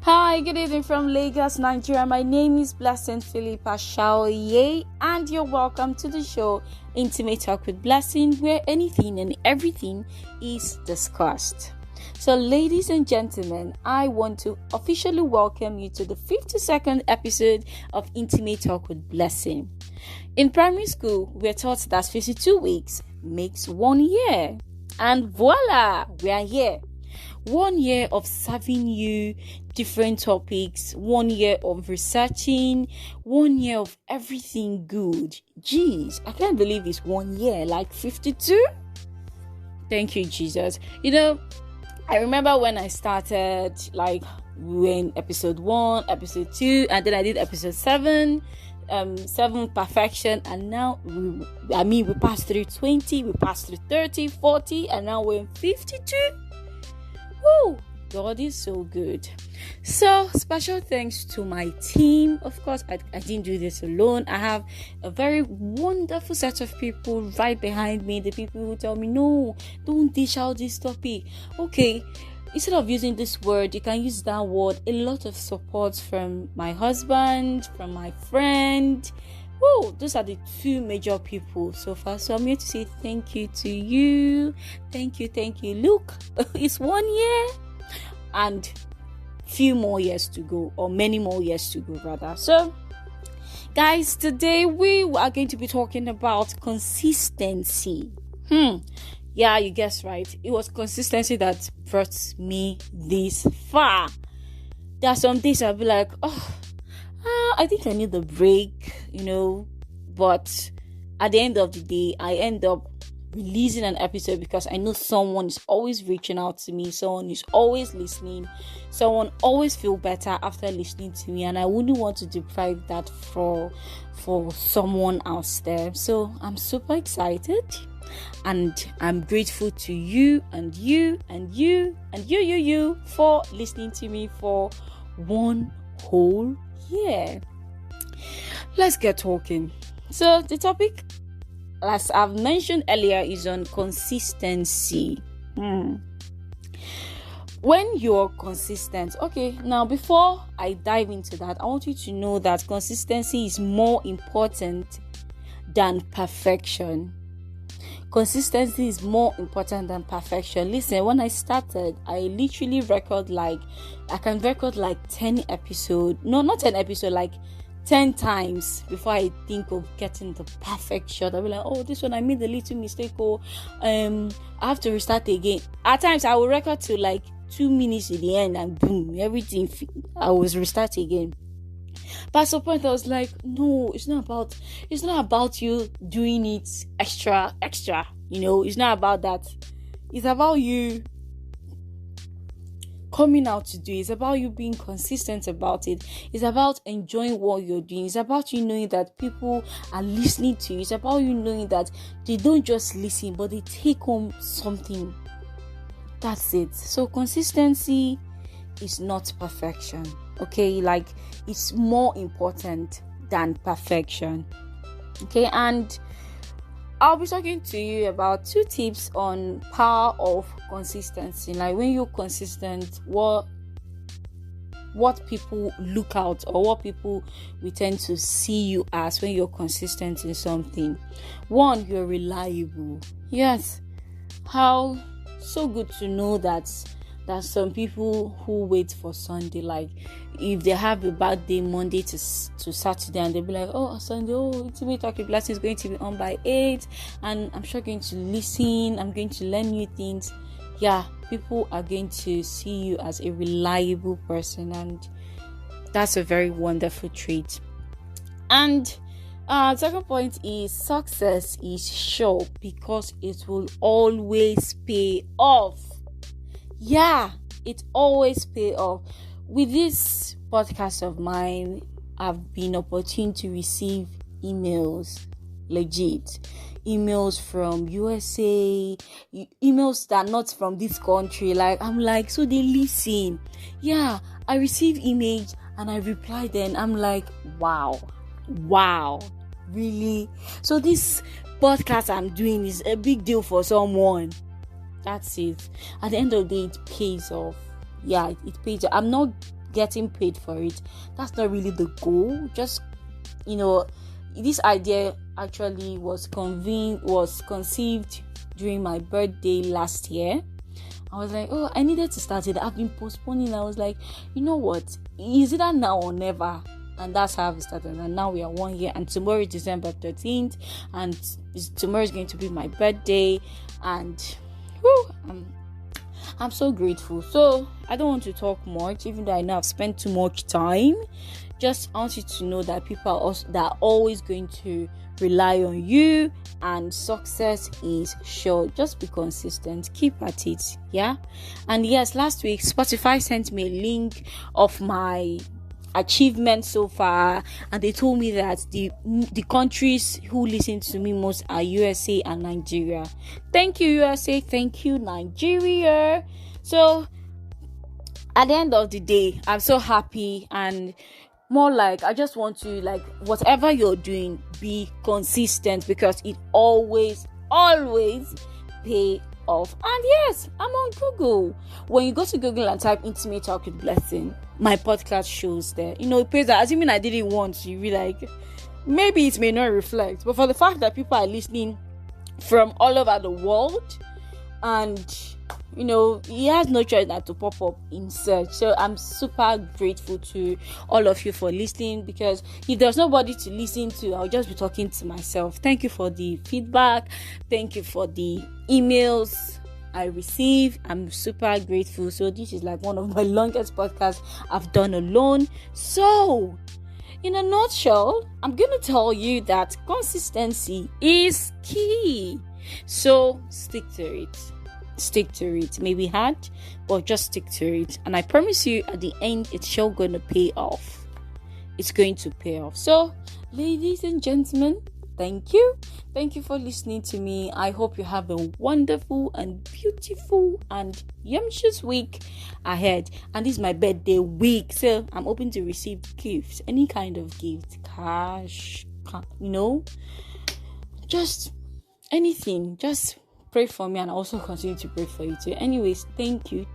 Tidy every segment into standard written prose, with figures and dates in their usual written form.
Hi, good evening from Lagos, Nigeria. My name is Blessing Philippa Shaoye, and you're welcome to the show Intimate Talk with Blessing, where anything and everything is discussed. So, ladies and gentlemen, I want to officially welcome you to the 52nd episode of Intimate Talk with Blessing. In primary school, we're taught that 52 weeks makes 1 year. And voila, we are here. 1 year of serving you different topics, 1 year of researching, 1 year of everything good. Jeez, I can't believe it's 1 year, like 52. Thank you, Jesus. I remember when I started, like, we were in episode 1, episode 2, and then I did episode 7. 7 perfection, and now we passed through 20, we passed through 30, 40, and now we're in 52. Woo! God is so good. So special thanks to my team. Of course, I didn't do this alone. I have a very wonderful set of people right behind me. The people who tell me, no, don't dish out this topic. Okay, instead of using this word, you can use that word. A lot of support from my husband, from my friend. Whoa, those are the 2 major people so far. So I'm here to say thank you to you. Thank you. Look, it's 1 year and few more years to go, or many more years to go rather. So guys, today we are going to be talking about consistency. Yeah, you guessed right. It was consistency that brought me this far. There are some days I'll be like, I think I need a break, but at the end of the day, I end up releasing an episode because I know someone is always reaching out to me, someone is always listening, someone always feel better after listening to me, and I wouldn't want to deprive that for someone else there. So I'm super excited, and I'm grateful to you and you and you and you for listening to me for 1 whole year. Let's get talking. So the topic, as I've mentioned earlier, is on consistency. When you're consistent, okay, now before I dive into that, I want you to know that consistency is more important than perfection. Consistency is more important than perfection. Listen, when I started, I literally I can record like 10 episodes. No, not 10 episodes, like 10 times before I think of getting the perfect shot. I'll be like, this one I made a little mistake, I have to restart again. At times I will record to like 2 minutes at the end, and boom, everything I was restart again. But at some point I was like, no, it's not about you doing it extra, it's not about that. It's about you coming out to do it. It's about you being consistent about it. It's about enjoying what you're doing. It's about you knowing that people are listening to you. It's about you knowing that they don't just listen, but they take home something. That's it. So consistency is not perfection. Okay, like it's more important than perfection. Okay, and I'll be talking to you about 2 tips on power of consistency. Like when you're consistent, what people look out, or what people will tend to see you as when you're consistent in something. 1, you're reliable. Yes, how so good to know that some people who wait for Sunday, like if they have a bad day Monday to Saturday, and they'll be like, Sunday, Intimate Talk with Blessing is going to be on by 8, and I'm sure going to listen, I'm going to learn new things. Yeah, people are going to see you as a reliable person, and that's a very wonderful trait. And second point is success is sure because it will always pay off. Yeah, it always pay off. With this podcast of mine, I've been opportune to receive emails, legit emails from USA, emails that are not from this country. Like, I'm like, so they listen. Yeah, I receive emails and I reply then. I'm like, wow, really? So this podcast I'm doing is a big deal for someone. That's it. At the end of the day, it pays off. Yeah, it pays off. I'm not getting paid for it. That's not really the goal. Just, this idea actually was conceived during my birthday last year. I was like, I needed to start it. I've been postponing. I was like, you know what? Is it now or never? And that's how we started. And now we are 1 year. And tomorrow is December 13th. And tomorrow is going to be my birthday. And I'm so grateful. So I don't want to talk much, even though I know I've spent too much time. Just want you to know that people are always going to rely on you, and success is sure. Just be consistent, keep at it. Yeah. And yes, last week Spotify sent me a link of my achievements so far, and they told me that the countries who listen to me most are USA and Nigeria. Thank you, USA. Thank you, Nigeria. So at the end of the day, I'm so happy, and more like I just want to, like, whatever you're doing, be consistent, because it always pay off. And yes, I'm on Google. When you go to Google and type Intimate Talk with Blessing, my podcast shows there. It pays that. Assuming I didn't want, you be like, maybe it may not reflect, but for the fact that people are listening from all over the world, and he has no choice than to pop up in search. So I'm super grateful to all of you for listening, because if there's nobody to listen to, I'll just be talking to myself. Thank you for the feedback. Thank you for the emails I receive. I'm super grateful. So this is like one of my longest podcasts I've done alone. So in a nutshell, I'm going to tell you that consistency is key. So stick to it. It may be hard, but just stick to it, and I promise you at the end it's sure going to pay off. It's going to pay off. So ladies and gentlemen, thank you for listening to me. I hope you have a wonderful and beautiful and yumtious week ahead. And this is my birthday week, so I'm open to receive gifts, any kind of gift, cash, just anything. Just pray for me, and I also continue to pray for you too. Anyways, thank you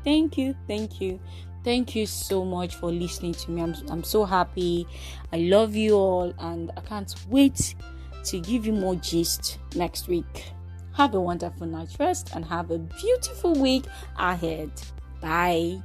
so much for listening to me. I'm so happy. I love you all, and I can't wait to give you more gist next week. Have a wonderful night's rest and have a beautiful week ahead. Bye.